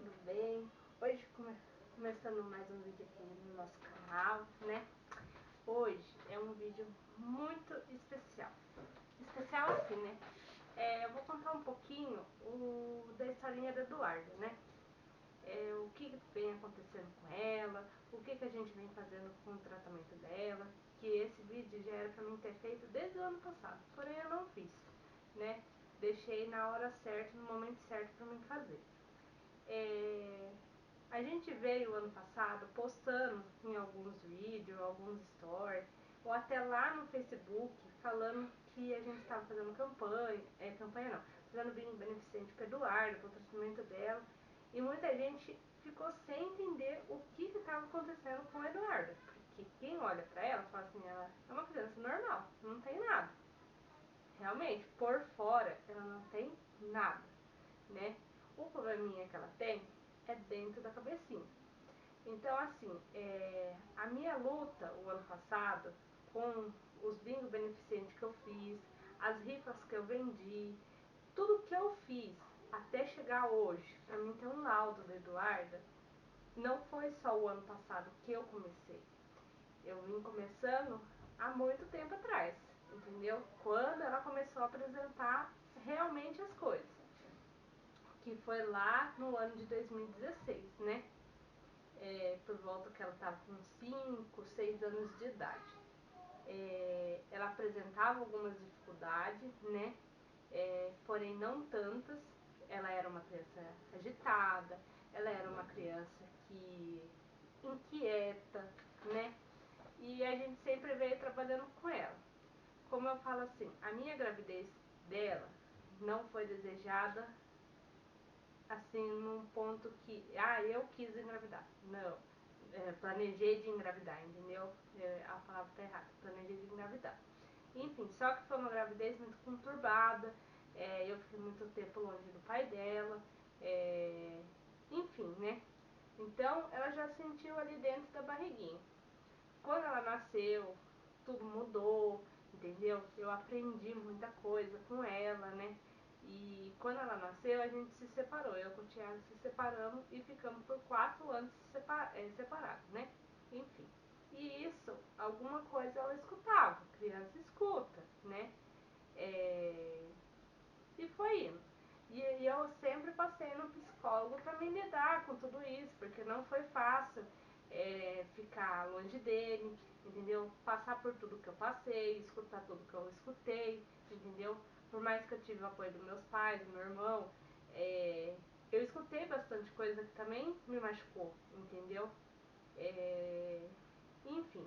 tudo bem? Hoje começando mais um vídeo aqui no nosso canal, né? Hoje é um vídeo muito especial. Especial assim, né? Eu vou contar um pouquinho da historinha da Eduarda, né? O que vem acontecendo com ela, o que a gente vem fazendo com o tratamento dela, que esse vídeo já era pra mim ter feito desde o ano passado, porém eu não fiz, né? Deixei na hora certa, no momento certo pra mim fazer. A gente veio ano passado postando em alguns vídeos, alguns stories, ou até lá no Facebook, falando que a gente estava fazendo campanha não, fazendo bingo beneficente para Eduardo, para o tratamento dela, e muita gente ficou sem entender o que estava acontecendo com a Eduarda, porque quem olha para ela fala assim, ela é uma criança normal, não tem nada. Realmente, por fora, ela não tem nada, né? O probleminha que ela tem é dentro da cabecinha. Então, assim, a minha luta o ano passado com os bingos beneficentes que eu fiz, as rifas que eu vendi, tudo que eu fiz até chegar hoje, pra mim ter um laudo da Eduarda, não foi só o ano passado que eu comecei. Eu vim começando há muito tempo atrás, entendeu? Quando ela começou a apresentar realmente as coisas, que foi lá no ano de 2016, né? Por volta que ela estava com 5, 6 anos de idade. Ela apresentava algumas dificuldades, né? Porém não tantas. Ela era uma criança agitada, ela era uma criança que inquieta, né? E a gente sempre veio trabalhando com ela. Como eu falo assim, a minha gravidez dela não foi desejada assim num ponto que, eu quis engravidar. Não. Planejei de engravidar, entendeu? A palavra tá errada, planejei de engravidar. Enfim, só que foi uma gravidez muito conturbada, eu fiquei muito tempo longe do pai dela, enfim, né? Então, ela já sentiu ali dentro da barriguinha. Quando ela nasceu, tudo mudou, entendeu? Eu aprendi muita coisa com ela, né? E quando ela nasceu, a gente se separou. Eu com o Thiago se separamos e ficamos por 4 anos separados, né? Enfim. E isso, alguma coisa ela escutava. Criança escuta, né? E foi indo. E eu sempre passei no psicólogo para me lidar com tudo isso, porque não foi fácil ficar longe dele, entendeu? Passar por tudo que eu passei, escutar tudo que eu escutei, entendeu? Por mais que eu tive o apoio dos meus pais, do meu irmão, eu escutei bastante coisa que também me machucou, entendeu? Enfim,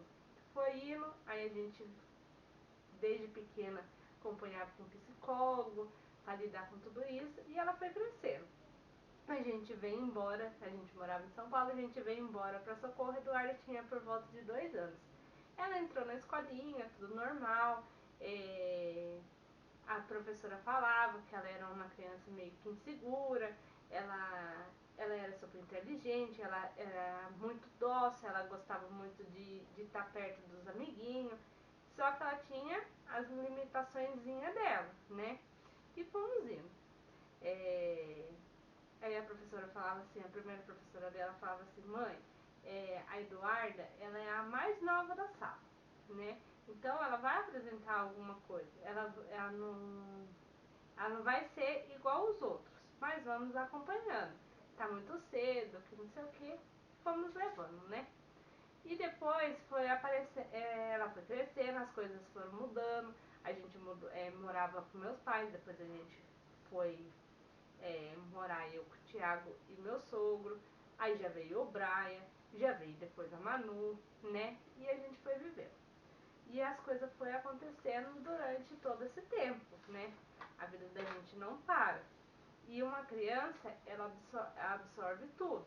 foi indo, aí a gente desde pequena acompanhava com psicólogo para lidar com tudo isso, e ela foi crescendo. A gente veio embora, a gente morava em São Paulo, a gente veio embora para Socorro. Eduardo tinha por volta de 2 anos. Ela entrou na escolinha, tudo normal, a professora falava que ela era uma criança meio que insegura, ela era super inteligente, ela era muito dócil, ela gostava muito de estar perto dos amiguinhos, só que ela tinha as limitações dela, né? E fomos indo. Aí a professora falava assim, a primeira professora dela falava assim, mãe, a Eduarda, ela é a mais nova da sala, né? Então ela vai apresentar alguma coisa, ela não vai ser igual aos outros, mas vamos acompanhando. Tá muito cedo, que não sei o que, fomos levando, né? E depois foi aparecer, ela foi crescendo, as coisas foram mudando, a gente morava com meus pais, depois a gente foi morar eu com o Thiago e meu sogro, aí já veio o Braia, já veio depois a Manu, né? E a gente foi vivendo. E as coisas foram acontecendo durante todo esse tempo, né? A vida da gente não para. E uma criança, ela absorve tudo.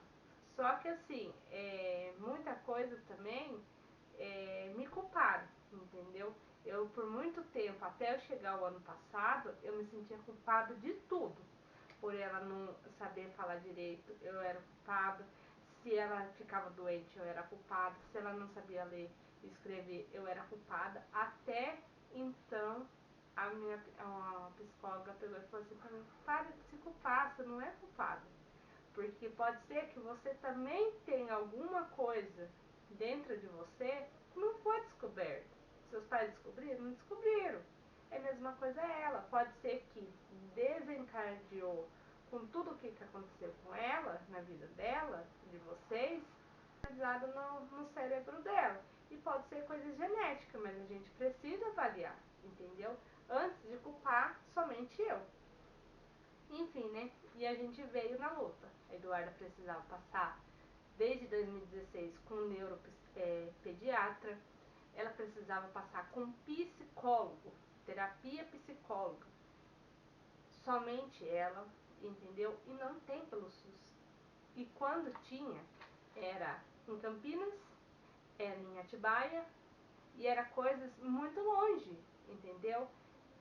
Só que assim, muita coisa também me culparam, entendeu? Eu por muito tempo, até eu chegar o ano passado, eu me sentia culpada de tudo. Por ela não saber falar direito, eu era culpada. Se ela ficava doente, eu era culpada. Se ela não sabia ler e escrever, eu era culpada. Até então, a psicóloga pegou e falou assim pra mim, para de se culpar, você não é culpada. Porque pode ser que você também tenha alguma coisa dentro de você que não foi descoberta. Seus pais descobriram? Não descobriram. É a mesma coisa ela. Pode ser que desencadeou com tudo o que aconteceu com ela, na vida dela, de vocês, analisado no cérebro dela. E pode ser coisa genética, mas a gente precisa avaliar, entendeu? Antes de culpar somente eu. Enfim, né? E a gente veio na luta. A Eduarda precisava passar desde 2016 com um neuropediatra. Ela precisava passar com psicólogo, terapia psicóloga. Somente ela, entendeu? E não tem pelo SUS. E quando tinha, era em Campinas, era em Atibaia e era coisas muito longe, entendeu?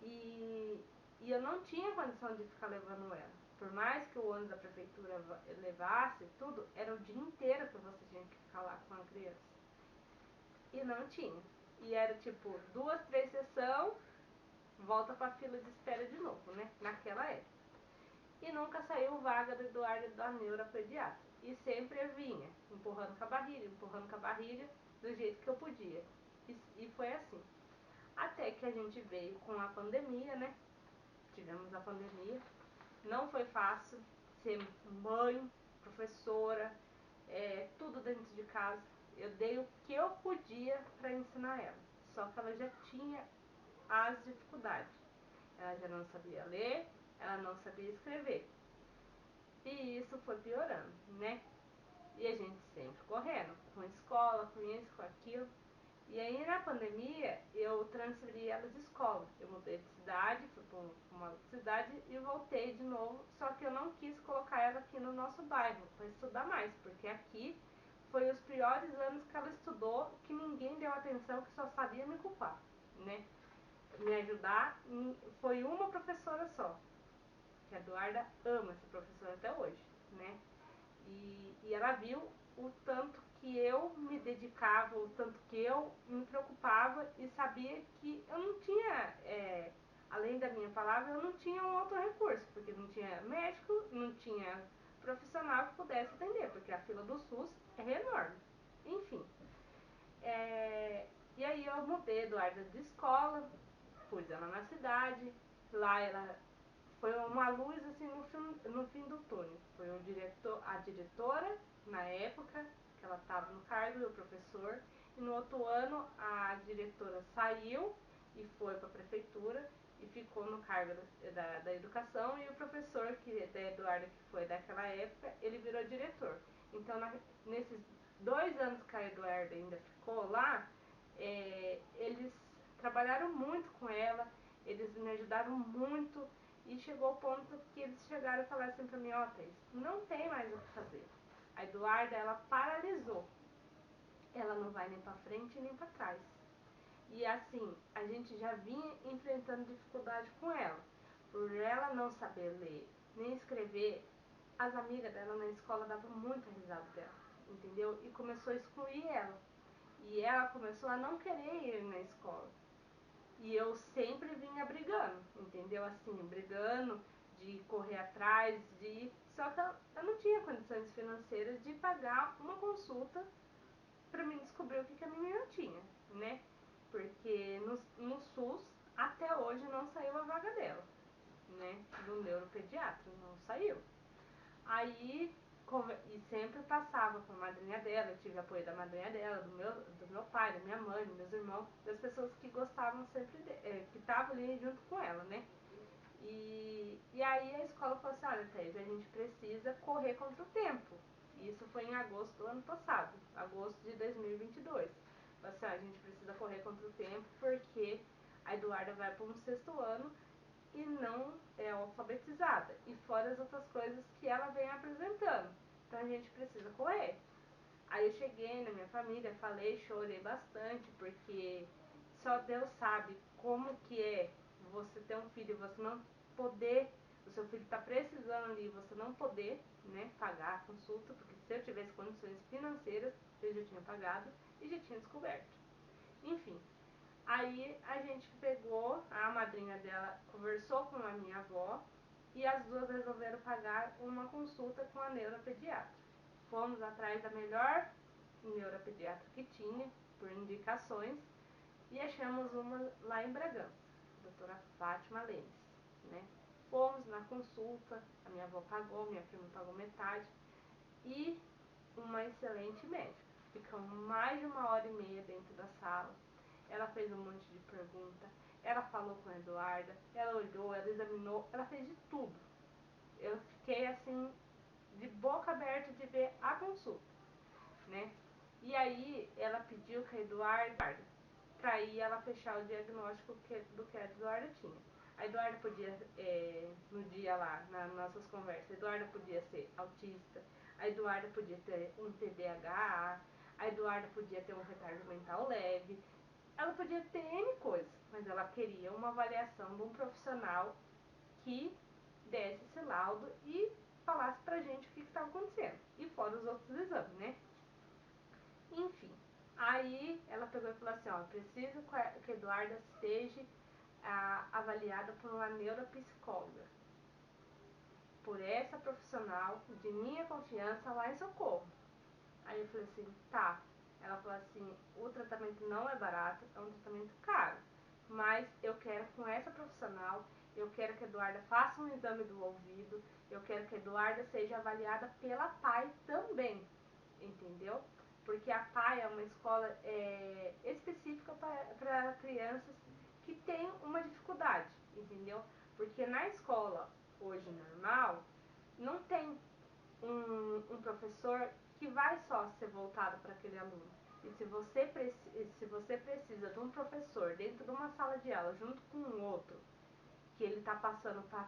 E, e eu não tinha condição de ficar levando ela. Por mais que o ônibus da prefeitura levasse tudo, era o dia inteiro que você tinha que ficar lá com a criança. E não tinha. E era tipo 2, 3 sessões, volta pra fila de espera de novo, né? Naquela época. E nunca saiu vaga do Eduardo da neuropediatra. E sempre eu vinha, empurrando com a barriga, do jeito que eu podia. E foi assim. Até que a gente veio com a pandemia, né? Tivemos a pandemia. Não foi fácil ser mãe, professora, tudo dentro de casa. Eu dei o que eu podia para ensinar ela. Só que ela já tinha as dificuldades. Ela já não sabia ler, ela não sabia escrever. E isso foi piorando, né? E a gente sempre correndo, com escola, com isso, com aquilo. E aí na pandemia eu transferi ela de escola. Eu mudei de cidade, fui para uma outra cidade e voltei de novo. Só que eu não quis colocar ela aqui no nosso bairro para estudar mais, porque aqui foi os piores anos que ela estudou, que ninguém deu atenção, que só sabia me culpar, né? Me ajudar foi uma professora só, que a Eduarda ama essa professora até hoje, né? E ela viu o tanto que eu me dedicava, o tanto que eu me preocupava e sabia que eu não tinha, além da minha palavra, eu não tinha um outro recurso, porque não tinha médico, não tinha profissional que pudesse atender, porque a fila do SUS é enorme. Enfim, e aí eu mudei a Eduarda de escola, pus ela na cidade, lá ela foi uma luz assim no fim do túnel. Foi a diretora, na época, que ela estava no cargo, e o professor. E no outro ano a diretora saiu e foi para a prefeitura e ficou no cargo da educação. E o professor, que da Eduarda, que foi daquela época, ele virou diretor. Então nesses 2 anos que a Eduarda ainda ficou lá, eles trabalharam muito com ela, eles me ajudaram muito. E chegou ao ponto que eles chegaram e falaram assim pra mim: ó, Thaís, não tem mais o que fazer. A Eduarda, ela paralisou. Ela não vai nem pra frente nem pra trás. E assim, a gente já vinha enfrentando dificuldade com ela. Por ela não saber ler nem escrever, as amigas dela na escola davam muita risada dela, entendeu? E começou a excluir ela. E ela começou a não querer ir na escola. E eu sempre vinha brigando, entendeu? Assim, brigando de correr atrás, só que eu não tinha condições financeiras de pagar uma consulta para mim descobrir o que a menina tinha, né? Porque no SUS até hoje não saiu a vaga dela, né? Do neuropediatra, não saiu. Aí, e sempre passava com a madrinha dela, eu tive apoio da madrinha dela, do meu pai, da minha mãe, dos meus irmãos, das pessoas que gostavam sempre, que estavam ali junto com ela, né? E aí a escola falou assim: olha, Thaís, a gente precisa correr contra o tempo. Isso foi em agosto do ano passado, agosto de 2022. Falou assim: a gente precisa correr contra o tempo porque a Eduarda vai para um 6º ano e não é alfabetizada. E fora as outras coisas que ela vem apresentando. Então a gente precisa correr. Aí eu cheguei na minha família, falei, chorei bastante, porque só Deus sabe como que é você ter um filho e você não poder, o seu filho está precisando ali, você não poder, né, pagar a consulta, porque se eu tivesse condições financeiras, eu já tinha pagado e já tinha descoberto. Enfim, aí a gente pegou, a madrinha dela conversou com a minha avó e as duas resolveram pagar uma consulta com a neuropediatra. Fomos atrás da melhor neuropediatra que tinha, por indicações, e achamos uma lá em Bragança, a doutora Fátima Lemes, né? Fomos na consulta, a minha avó pagou, minha prima pagou metade, e uma excelente médica. Ficamos mais de 1h30 dentro da sala, ela fez um monte de perguntas, ela falou com a Eduarda, ela olhou, ela examinou, ela fez de tudo. Eu fiquei assim, de boca aberta de ver a consulta, né? E aí ela pediu que a Eduarda, para ir ela fechar o diagnóstico do que a Eduarda tinha. A Eduarda podia, no dia lá, nas nossas conversas, a Eduarda podia ser autista, a Eduarda podia ter um TDAH, a Eduarda podia ter um retardo mental leve, ela podia ter N coisas, mas ela queria uma avaliação de um profissional que desse esse laudo e falasse pra gente o que estava acontecendo. E fora os outros exames, né? Enfim, aí ela pegou e falou assim, ó, preciso que a Eduarda seja avaliada por uma neuropsicóloga, por essa profissional de minha confiança lá em Socorro. Aí eu falei assim, tá. Ela falou assim, o tratamento não é barato, é um tratamento caro, mas eu quero com essa profissional, eu quero que a Eduarda faça um exame do ouvido, eu quero que a Eduarda seja avaliada pela PAI também, entendeu? Porque a PAI é uma escola específica para crianças que têm uma dificuldade, entendeu? Porque na escola, hoje normal, não tem um professor que vai só ser voltado para aquele aluno. E se você precisa de um professor dentro de uma sala de aula, junto com um outro, que ele está passando para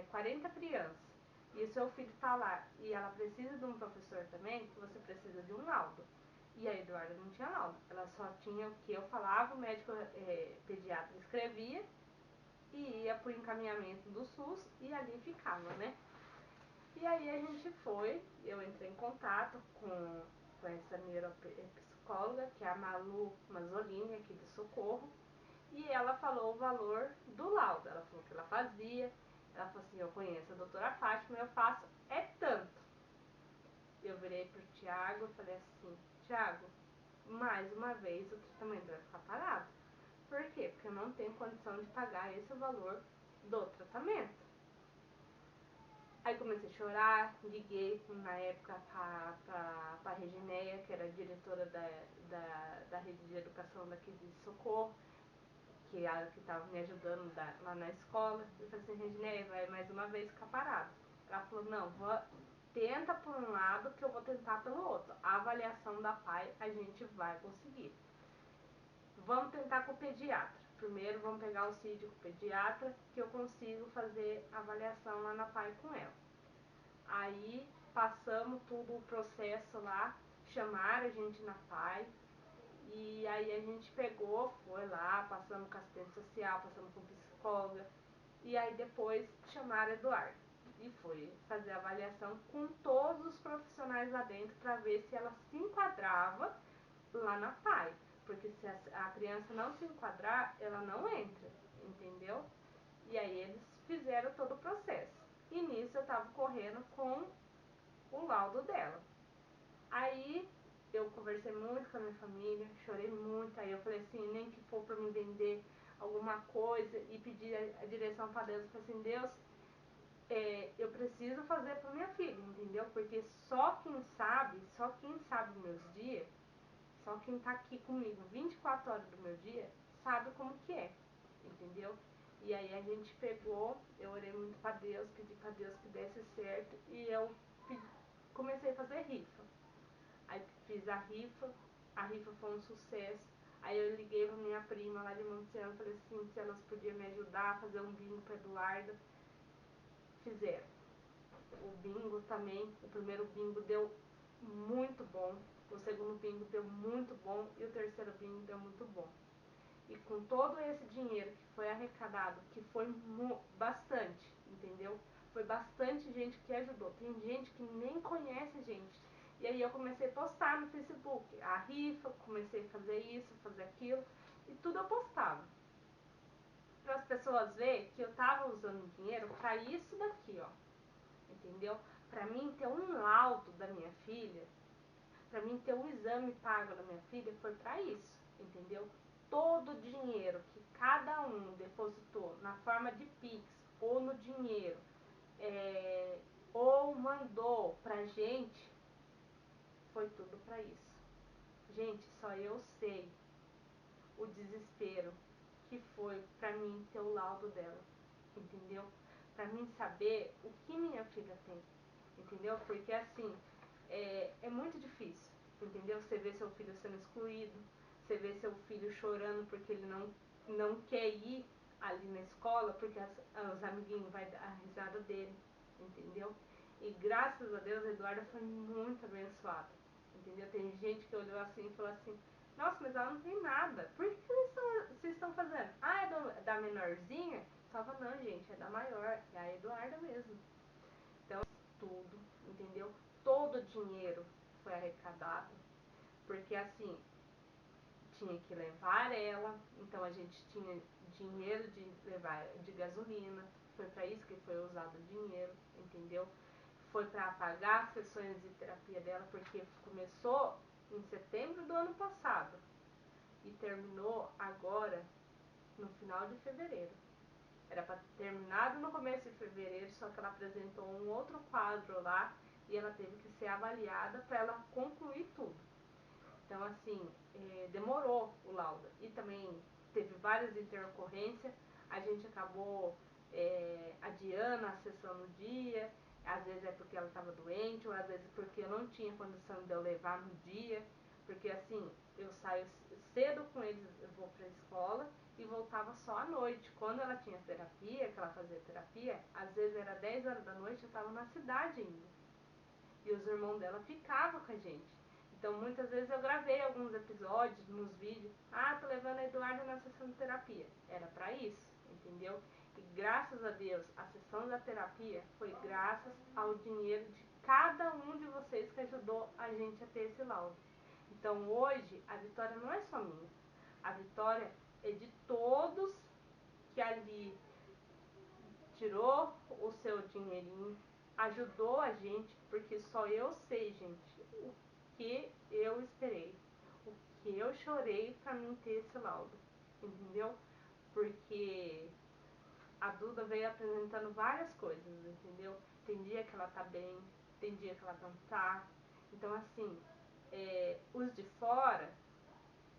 40 crianças, e o seu filho está lá, e ela precisa de um professor também, você precisa de um laudo. E a Eduarda não tinha laudo, ela só tinha o que eu falava, o médico pediatra escrevia, e ia por encaminhamento do SUS, e ali ficava, né? E aí a gente foi, eu entrei em contato com essa neuropsicóloga, que é a Malu Mazzolini, aqui de Socorro, e ela falou o valor do laudo. Ela falou o que ela fazia, ela falou assim, eu conheço a doutora Fátima, eu faço é tanto. Eu virei pro Thiago e falei assim, Thiago, mais uma vez o tratamento vai ficar parado. Por quê? Porque eu não tenho condição de pagar esse valor do tratamento. Aí comecei a chorar, liguei na época para a Regineia, que era a diretora da rede de educação daqui de Socorro, que ela que estava me ajudando lá na escola. Eu falei assim, Regineia, vai mais uma vez ficar parado. Ela falou, não, tenta por um lado que eu vou tentar pelo outro. A avaliação da PAI a gente vai conseguir. Vamos tentar com o pediatra. Primeiro vamos pegar o CID com o pediatra, que eu consigo fazer a avaliação lá na PAI com ela. Aí passamos tudo o processo lá, chamaram a gente na PAI, e aí a gente pegou, foi lá, passamos com assistente social, passamos com psicóloga, e aí depois chamaram a Eduarda. E foi fazer a avaliação com todos os profissionais lá dentro para ver se ela se enquadrava lá na PAI. Porque se a criança não se enquadrar, ela não entra, entendeu? E aí eles fizeram todo o processo. E nisso eu tava correndo com o laudo dela. Aí eu conversei muito com a minha família, chorei muito. Aí eu falei assim, nem que for pra me vender alguma coisa e pedir a direção para Deus. Eu falei assim, Deus, eu preciso fazer pra minha filha, entendeu? Porque só quem sabe meus dias, só quem tá aqui comigo 24 horas do meu dia, sabe como que é, entendeu? E aí a gente pegou, eu orei muito pra Deus, pedi pra Deus que desse certo, e eu comecei a fazer rifa. Aí fiz a rifa foi um sucesso. Aí eu liguei pra minha prima lá de Monteano, falei assim, se elas podiam me ajudar a fazer um bingo pra Eduarda. Fizeram. O bingo também, o primeiro bingo deu muito bom, o segundo bingo deu muito bom e o terceiro bingo deu muito bom. E com todo esse dinheiro que foi arrecadado, que foi bastante, entendeu? Foi bastante gente que ajudou. Tem gente que nem conhece a gente. E aí eu comecei a postar no Facebook a rifa, comecei a fazer isso, fazer aquilo, e tudo eu postava. para as pessoas verem que eu tava usando dinheiro para isso daqui, ó. Entendeu? Para mim ter um laudo da minha filha, para mim ter um exame pago da minha filha, foi para isso, entendeu? Todo o dinheiro que cada um depositou na forma de Pix ou no dinheiro, ou mandou pra gente, foi tudo para isso. Gente, só eu sei o desespero que foi para mim ter o laudo dela, entendeu? Para mim saber o que minha filha tem, entendeu? Porque assim, é muito difícil, entendeu? Você vê seu filho sendo excluído, você vê seu filho chorando porque ele não quer ir ali na escola, porque os amiguinhos vão dar a risada dele, entendeu? E graças a Deus a Eduarda foi muito abençoada, entendeu? Tem gente que olhou assim e falou assim, nossa, mas ela não tem nada, por que vocês estão fazendo? Ah, é da menorzinha? Tava não, gente, é da maior, é a Eduarda mesmo. Então, tudo, entendeu? Todo o dinheiro foi arrecadado, porque assim, tinha que levar ela, então a gente tinha dinheiro de levar de gasolina, foi para isso que foi usado o dinheiro, entendeu? Foi para pagar as sessões de terapia dela, porque começou em setembro do ano passado e terminou agora no final de fevereiro. Era para ter terminado no começo de fevereiro, só que ela apresentou um outro quadro lá e ela teve que ser avaliada para ela concluir tudo. Então, assim, demorou o laudo. E também teve várias intercorrências. A gente acabou adiando a sessão no dia. Às vezes é porque ela estava doente, ou às vezes porque eu não tinha condição de eu levar no dia. Porque, assim, eu saio cedo com eles, eu vou para a escola e voltava só à noite. Quando ela tinha terapia, que ela fazia terapia, às vezes era 10 horas da noite, eu estava na cidade ainda. E os irmãos dela ficavam com a gente. Então, muitas vezes eu gravei alguns episódios nos vídeos. Ah, tô levando a Eduarda na sessão de terapia. Era pra isso, entendeu? E graças a Deus, a sessão da terapia foi graças ao dinheiro de cada um de vocês que ajudou a gente a ter esse laudo. Então, hoje, a vitória não é só minha. A vitória é de todos que ali tirou o seu dinheirinho, ajudou a gente, porque só eu sei, gente, o que eu esperei, o que eu chorei pra mim ter esse laudo, entendeu? Porque a Duda veio apresentando várias coisas, entendeu? Tem dia que ela tá bem, tem dia que ela não tá. Então, assim, os de fora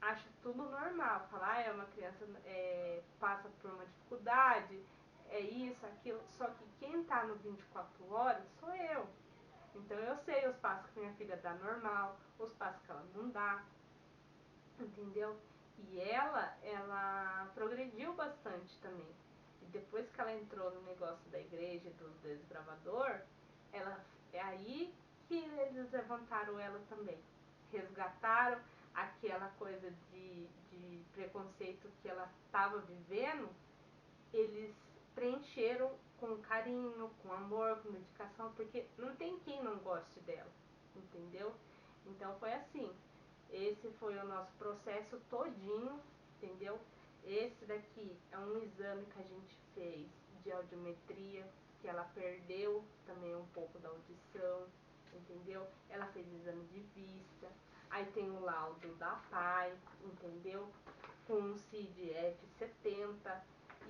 acham tudo normal. Falar, é uma criança passa por uma dificuldade, é isso, aquilo. Só que quem tá no 24 horas sou eu. Então eu sei os passos que minha filha dá normal, os passos que ela não dá, entendeu? E ela progrediu bastante também. E depois que ela entrou no negócio da igreja do desbravador, é aí que eles levantaram ela também. Resgataram aquela coisa de preconceito que ela estava vivendo, eles preencheram com carinho, com amor, com dedicação, porque não tem quem não goste dela, entendeu? Então foi assim, esse foi o nosso processo todinho, entendeu? Esse daqui é um exame que a gente fez de audiometria, que ela perdeu também um pouco da audição, entendeu? Ela fez exame de vista, aí tem o laudo da PAI, entendeu? Com o CID-F70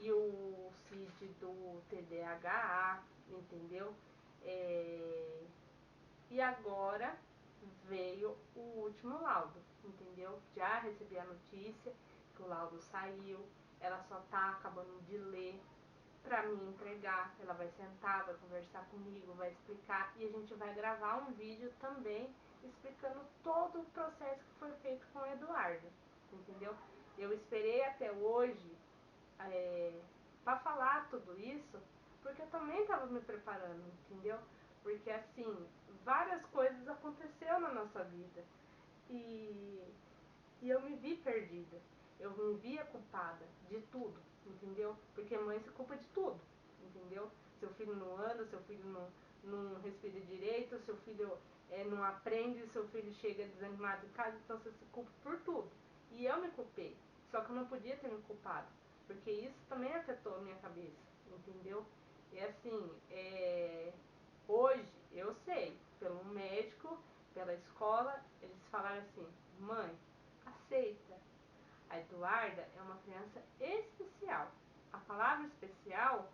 e o CID do TDAH, entendeu? E agora veio o último laudo, entendeu? Já recebi a notícia que o laudo saiu, ela só tá acabando de ler para me entregar. Ela vai sentar, vai conversar comigo, vai explicar e a gente vai gravar um vídeo também explicando todo o processo que foi feito com o Eduardo, entendeu? Eu esperei até hoje para falar tudo isso porque eu também estava me preparando, entendeu? Porque assim, várias coisas aconteceram na nossa vida e, e eu me vi perdida, eu me via culpada de tudo, entendeu? Porque a mãe se culpa de tudo, entendeu? Seu filho não anda, seu filho não respira direito, seu filho não aprende, seu filho chega desanimado em casa, então você se culpa por tudo. E eu me culpei, só que eu não podia ter me culpado, porque isso também afetou a minha cabeça, entendeu? E assim, hoje eu sei, pelo médico, pela escola, eles falaram assim, mãe, aceita, a Eduarda é uma criança especial. A palavra especial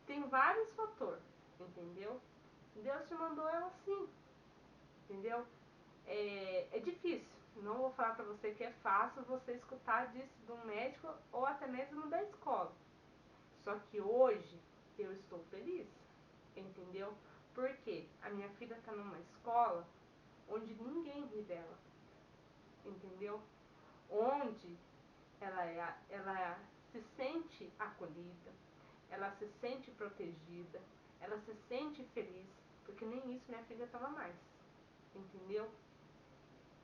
tem vários fatores, entendeu? Deus te mandou ela assim, entendeu? É difícil. Não vou falar pra você que é fácil você escutar disso de um médico ou até mesmo da escola. Só que hoje eu estou feliz, entendeu? Porque a minha filha está numa escola onde ninguém ri dela, entendeu? Onde ela se sente acolhida, ela se sente protegida, ela se sente feliz, porque nem isso minha filha estava mais, entendeu?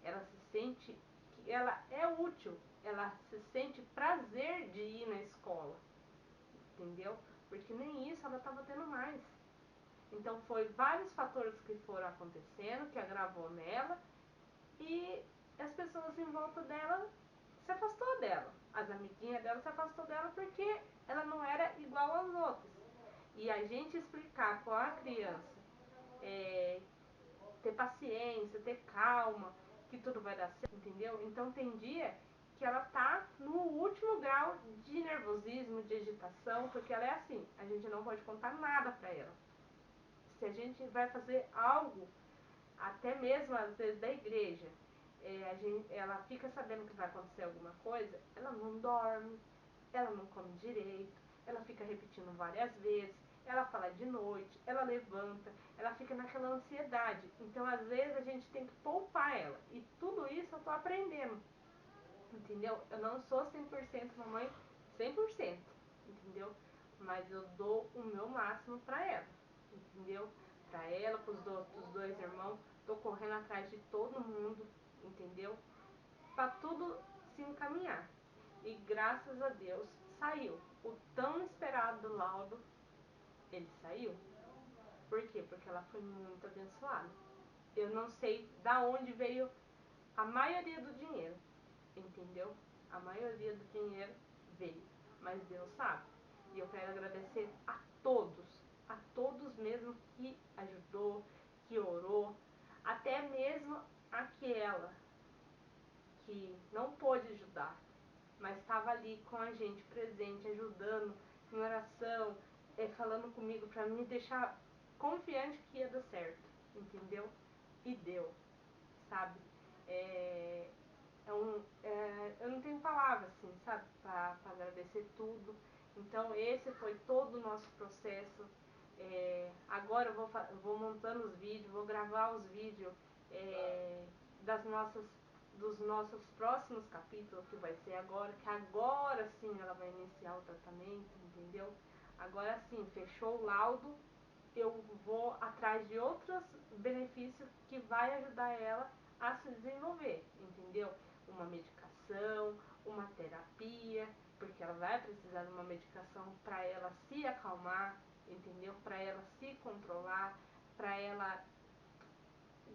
Ela se sente que ela é útil, ela se sente prazer de ir na escola, entendeu? Porque nem isso ela estava tendo mais. Então foi vários fatores que foram acontecendo, que agravou nela, e as pessoas em volta dela se afastou dela. As amiguinhas dela se afastou dela porque ela não era igual aos outros. E a gente explicar com a criança, ter paciência, ter calma, que tudo vai dar certo, entendeu? Então tem dia que ela tá no último grau de nervosismo, de agitação, porque ela é assim, a gente não pode contar nada pra ela. Se a gente vai fazer algo, até mesmo às vezes da igreja, ela fica sabendo que vai acontecer alguma coisa, ela não dorme, ela não come direito, ela fica repetindo várias vezes, ela fala de noite, ela levanta, ela fica naquela ansiedade. Então, às vezes, a gente tem que poupar ela. E tudo isso eu tô aprendendo, entendeu? Eu não sou 100% mamãe, 100%, entendeu? Mas eu dou o meu máximo pra ela, entendeu? Pra ela, pros dois irmãos, tô correndo atrás de todo mundo, entendeu? Pra tudo se encaminhar. E graças a Deus saiu. O tão esperado laudo, ele saiu. Por quê? Porque ela foi muito abençoada. Eu não sei da onde veio a maioria do dinheiro, entendeu? A maioria do dinheiro veio, mas Deus sabe. E eu quero agradecer a todos mesmo que ajudou, que orou, até mesmo aquela que não pôde ajudar, mas estava ali com a gente, presente, ajudando, em oração, falando comigo para me deixar confiante que ia dar certo, entendeu? E deu, sabe? É, eu não tenho palavras, assim, sabe, para agradecer tudo. Então esse foi todo o nosso processo. Agora eu vou montando os vídeos, vou gravar os vídeos das nossas dos nossos próximos capítulos, que vai ser agora, que agora sim ela vai iniciar o tratamento, entendeu? Agora sim, fechou o laudo, eu vou atrás de outros benefícios que vai ajudar ela a se desenvolver, entendeu? Uma medicação, uma terapia, porque ela vai precisar de uma medicação para ela se acalmar, entendeu? Para ela se controlar, para ela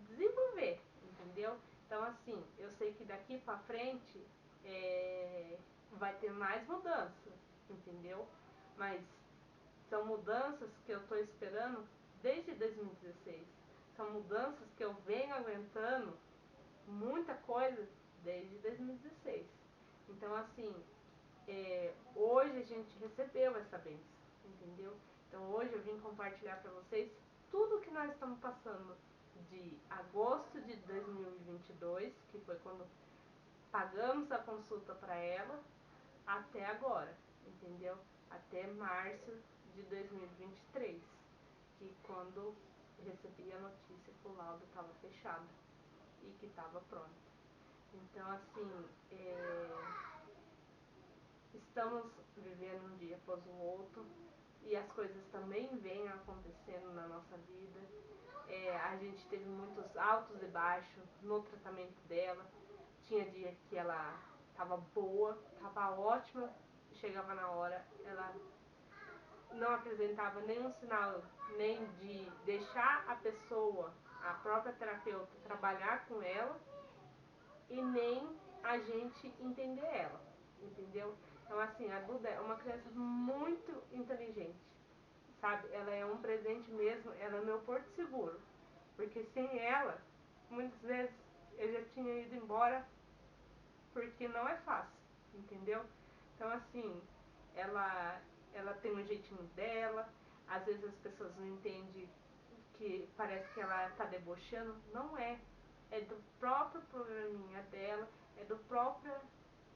desenvolver, entendeu? Então, assim, eu sei que daqui pra frente vai ter mais mudanças, entendeu? Mas são mudanças que eu tô esperando desde 2016. São mudanças que eu venho aguentando muita coisa desde 2016. Então, assim, hoje a gente recebeu essa bênção, entendeu? Então, hoje eu vim compartilhar para vocês tudo que nós estamos passando de agosto de 2022, que foi quando pagamos a consulta para ela, até agora, entendeu? Até março de 2023, que quando recebi a notícia que o laudo estava fechado e que estava pronto. Então, assim, estamos vivendo um dia após o outro e as coisas também vêm acontecendo na nossa vida. A gente teve muitos altos e baixos no tratamento dela. Tinha dia que ela estava boa, estava ótima, chegava na hora, ela não apresentava nenhum sinal nem de deixar a pessoa, a própria terapeuta, trabalhar com ela e nem a gente entender ela, entendeu? Então assim, a Duda é uma criança muito inteligente, sabe? Ela é um presente mesmo, ela é meu porto seguro. Porque sem ela, muitas vezes eu já tinha ido embora, porque não é fácil, entendeu? Então assim, ela, ela tem um jeitinho dela, às vezes as pessoas não entendem que parece que ela tá debochando, não é. É do próprio probleminha dela, é do próprio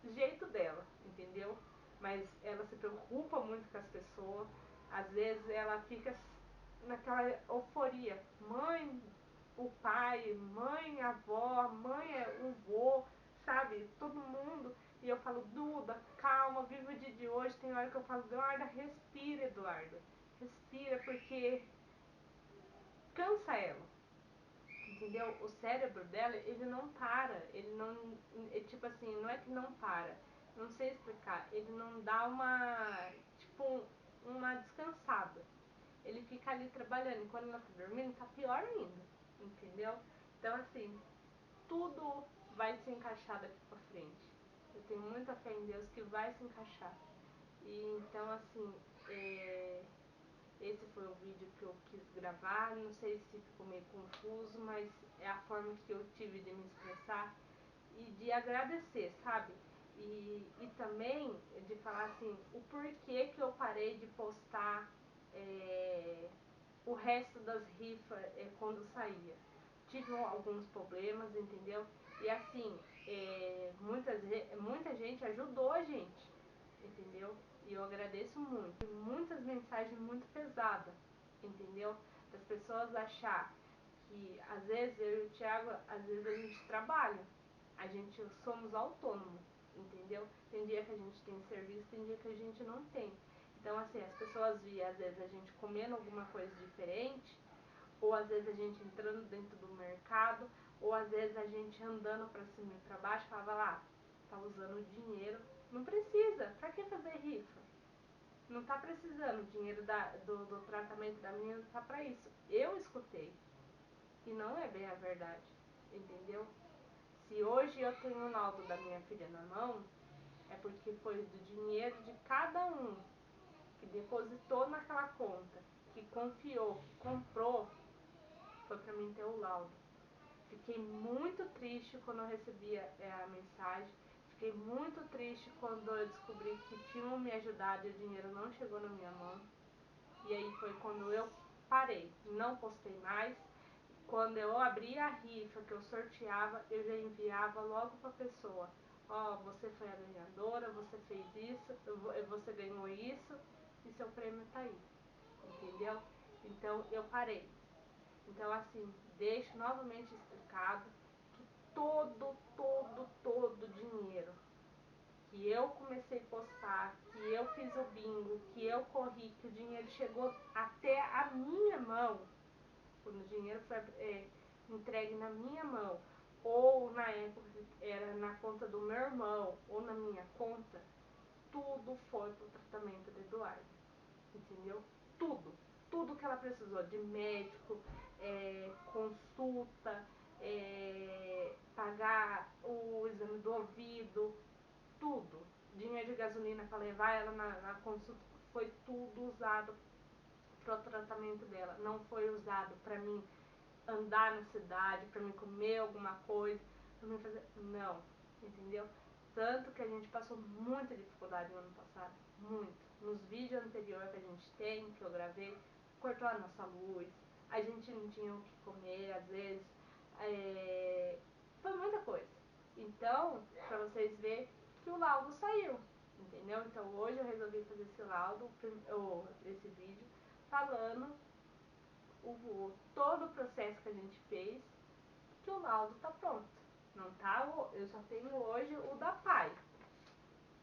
jeito dela, entendeu? Mas ela se preocupa muito com as pessoas, às vezes ela fica naquela euforia, mãe, o pai, mãe, a avó, mãe, o vô, sabe? Todo mundo. E eu falo, Duda, calma, viva o dia de hoje. Tem hora que eu falo, Eduarda, respira, Eduarda. Respira, porque cansa ela. Entendeu? O cérebro dela, ele não para. Ele não. É, tipo assim, não é que não para. Não sei explicar. Ele não dá uma. Tipo, uma descansada. Ele fica ali trabalhando. E quando ela tá dormindo, tá pior ainda. Entendeu? Então, assim, tudo vai se encaixar daqui pra frente. Eu tenho muita fé em Deus que vai se encaixar. E então, assim, esse foi o vídeo que eu quis gravar. Não sei se ficou meio confuso, mas é a forma que eu tive de me expressar e de agradecer, sabe? E também de falar assim, o porquê que eu parei de postar o resto das rifas quando saía. Tive alguns problemas, entendeu? E assim, muita gente ajudou a gente, entendeu? E eu agradeço muito. Muitas mensagens muito pesadas, entendeu? Das pessoas achar que às vezes eu e o Thiago, às vezes a gente trabalha, a gente somos autônomos, entendeu? Tem dia que a gente tem serviço, tem dia que a gente não tem. Então assim, as pessoas viam às vezes a gente comendo alguma coisa diferente, ou às vezes a gente entrando dentro do mercado, ou às vezes a gente andando para cima e para baixo, falava lá, tá usando o dinheiro. Não precisa, pra que fazer rifa? Não tá precisando, o dinheiro do tratamento da menina tá pra isso. Eu escutei, e não é bem a verdade, entendeu? Se hoje eu tenho o laudo da minha filha na mão, é porque foi do dinheiro de cada um que depositou naquela conta, que confiou, que comprou, foi pra mim ter o laudo. Fiquei muito triste quando eu recebi a mensagem. Fiquei muito triste quando eu descobri que tinham me ajudado e o dinheiro não chegou na minha mão. E aí foi quando eu parei, não postei mais. Quando eu abri a rifa que eu sorteava, eu já enviava logo para a pessoa. Ó, você foi a ganhadora, você fez isso, você ganhou isso e seu prêmio tá aí. Entendeu? Então eu parei. Então assim, deixo novamente explicado que todo dinheiro que eu comecei a postar, que eu fiz o bingo, que eu corri, que o dinheiro chegou até a minha mão, quando o dinheiro foi entregue na minha mão, ou na época era na conta do meu irmão, ou na minha conta, tudo foi pro tratamento do Eduardo, entendeu? Tudo, tudo que ela precisou de médico, consulta, pagar o exame do ouvido, tudo. Dinheiro de gasolina para levar ela na consulta, foi tudo usado para o tratamento dela. Não foi usado para mim andar na cidade, para mim comer alguma coisa, para mim fazer. Não, entendeu? Tanto que a gente passou muita dificuldade no ano passado, muito. Nos vídeos anteriores que a gente tem, que eu gravei, cortou a nossa luz, a gente não tinha o que comer, às vezes, foi muita coisa. Então, para vocês verem que o laudo saiu, entendeu? Então hoje eu resolvi fazer esse laudo, esse vídeo, falando todo o processo que a gente fez, que o laudo tá pronto. Não tá, eu só tenho hoje o da Pai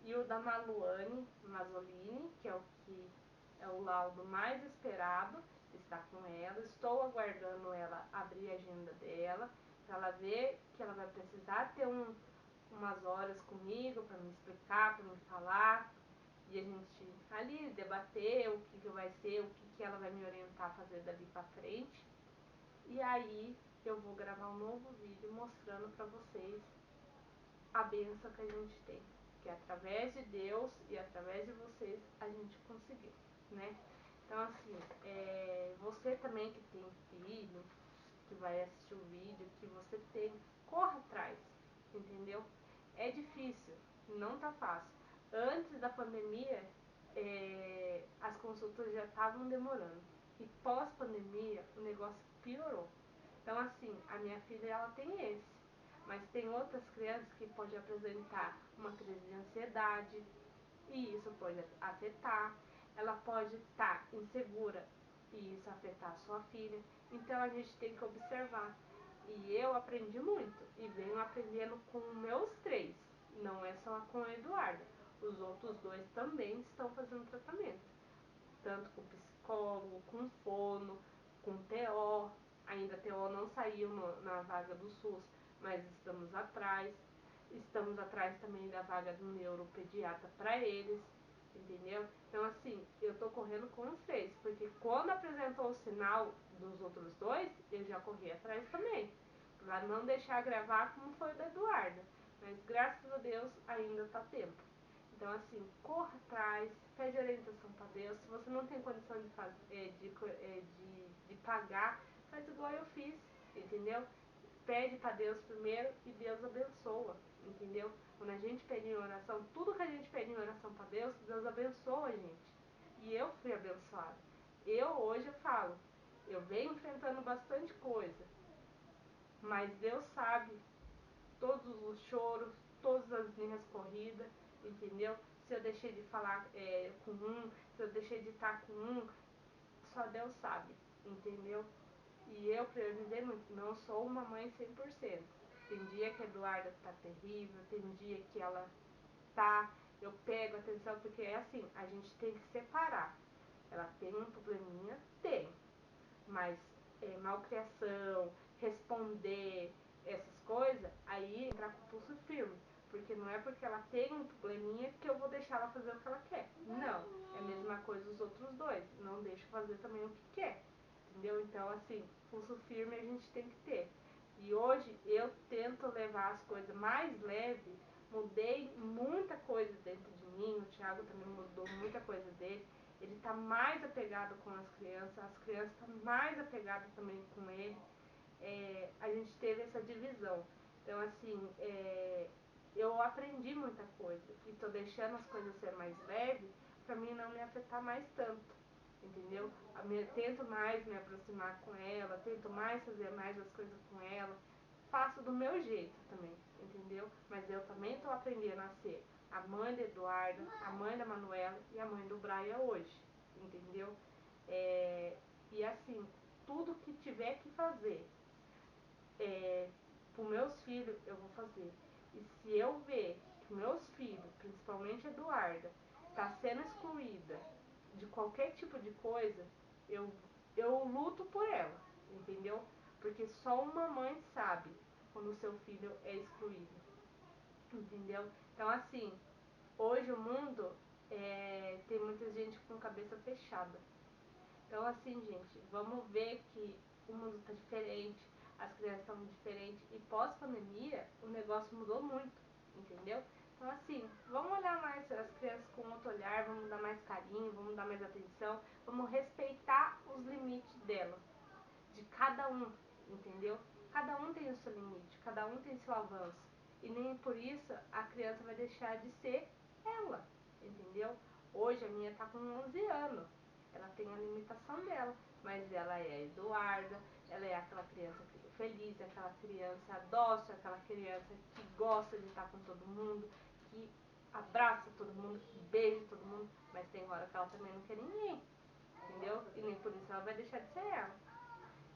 e o da Maluane Mazzolini, que é o laudo mais esperado, está com ela. Estou aguardando ela abrir a agenda dela, para ela ver que ela vai precisar ter umas horas comigo para me explicar, para me falar, e a gente ali debater o que vai ser, o que ela vai me orientar a fazer dali para frente. E aí eu vou gravar um novo vídeo mostrando para vocês a benção que a gente tem, porque através de Deus e através de vocês a gente conseguiu, né? Então assim, você também que tem filho, que vai assistir o vídeo, que você tem, corra atrás, entendeu? É difícil, não tá fácil. Antes da pandemia, as consultas já estavam demorando. E pós-pandemia, o negócio piorou. Então assim, a minha filha ela tem esse. Mas tem outras crianças que podem apresentar uma crise de ansiedade, e isso pode afetar. Ela pode estar insegura e isso afetar a sua filha. Então a gente tem que observar. E eu aprendi muito e venho aprendendo com meus 3. Não é só com a Eduarda. Os outros 2 também estão fazendo tratamento. Tanto com psicólogo, com fono, com TO. Ainda a TO não saiu na vaga do SUS, mas estamos atrás. Estamos atrás também da vaga do neuropediatra para eles, entendeu? Então assim, eu tô correndo com os 3, porque quando apresentou o sinal dos outros 2, eu já corri atrás também, para não deixar gravar como foi o da Eduarda. Mas graças a Deus ainda tá tempo. Então assim, corra atrás, pede orientação para Deus. Se você não tem condição de pagar, faz igual eu fiz, entendeu? Pede para Deus primeiro e Deus abençoa, entendeu? Quando a gente pede em oração, tudo que a gente pede em oração para Deus, Deus abençoa a gente. E eu fui abençoada. Hoje eu falo, eu venho enfrentando bastante coisa, mas Deus sabe todos os choros, todas as minhas corridas, entendeu? Se eu deixei de falar com um, se eu deixei de estar com um, só Deus sabe, entendeu? E eu priorizei muito, não sou uma mãe 100%. Tem dia que a Eduarda tá terrível, tem dia que ela tá, eu pego atenção, porque é assim, a gente tem que separar. Ela tem um probleminha? Tem. Mas malcriação, responder, essas coisas, aí entrar com o pulso firme. Porque não é porque ela tem um probleminha que eu vou deixar ela fazer o que ela quer. Não, é a mesma coisa os outros 2. Não deixo fazer também o que quer. Entendeu? Então, assim, pulso firme a gente tem que ter. E hoje eu tento levar as coisas mais leve, mudei muita coisa dentro de mim, o Thiago também mudou muita coisa dele. Ele está mais apegado com as crianças estão mais apegadas também com ele. A gente teve essa divisão. Então, assim, eu aprendi muita coisa e estou deixando as coisas ser mais leves para mim não me afetar mais tanto, entendeu? Tento mais me aproximar com ela, tento mais fazer mais as coisas com ela, faço do meu jeito também, entendeu? Mas eu também estou aprendendo a ser a mãe da Eduarda, a mãe da Manuela e a mãe do Brian hoje, entendeu? E assim, tudo que tiver que fazer para os meus filhos, eu vou fazer. E se eu ver que meus filhos, principalmente a Eduarda, está sendo excluída de qualquer tipo de coisa, eu luto por ela, entendeu? Porque só uma mãe sabe quando o seu filho é excluído, entendeu? Então assim, hoje o mundo tem muita gente com cabeça fechada. Então assim, gente, vamos ver que o mundo está diferente, as crianças estão diferentes e pós-pandemia o negócio mudou muito, entendeu? Então assim, vamos olhar mais as crianças com outro olhar, vamos dar mais carinho, vamos dar mais atenção, vamos respeitar os limites dela, de cada um, entendeu? Cada um tem o seu limite, cada um tem seu avanço. E nem por isso a criança vai deixar de ser ela, entendeu? Hoje a minha tá com 11 anos, ela tem a limitação dela, mas ela é a Eduarda, ela é aquela criança feliz, aquela criança dócil, aquela criança que gosta de estar com todo mundo, que abraça todo mundo, que beija todo mundo, mas tem hora que ela também não quer ninguém, entendeu? E nem por isso ela vai deixar de ser ela.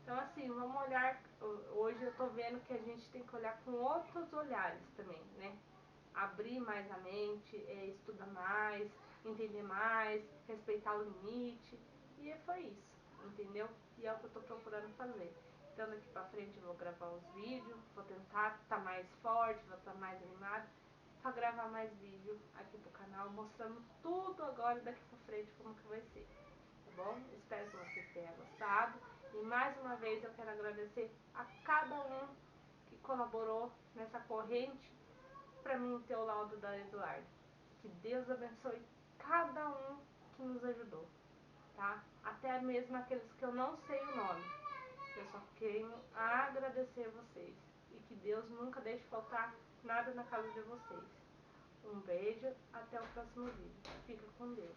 Então assim, vamos olhar, hoje eu tô vendo que a gente tem que olhar com outros olhares também, né? Abrir mais a mente, estudar mais, entender mais, respeitar o limite. E foi isso, entendeu? E é o que eu tô procurando fazer. Então daqui pra frente eu vou gravar os vídeos, vou tentar estar mais forte, vou estar mais animada pra gravar mais vídeo aqui pro canal, mostrando tudo agora daqui pra frente como que vai ser. Tá bom? Espero que vocês tenham gostado. E mais uma vez eu quero agradecer a cada um que colaborou nessa corrente para mim ter o laudo da Eduarda. Que Deus abençoe cada um que nos ajudou, tá? Até mesmo aqueles que eu não sei o nome. Eu só quero agradecer vocês e que Deus nunca deixe faltar nada na casa de vocês. Um beijo, até o próximo vídeo. Fica com Deus.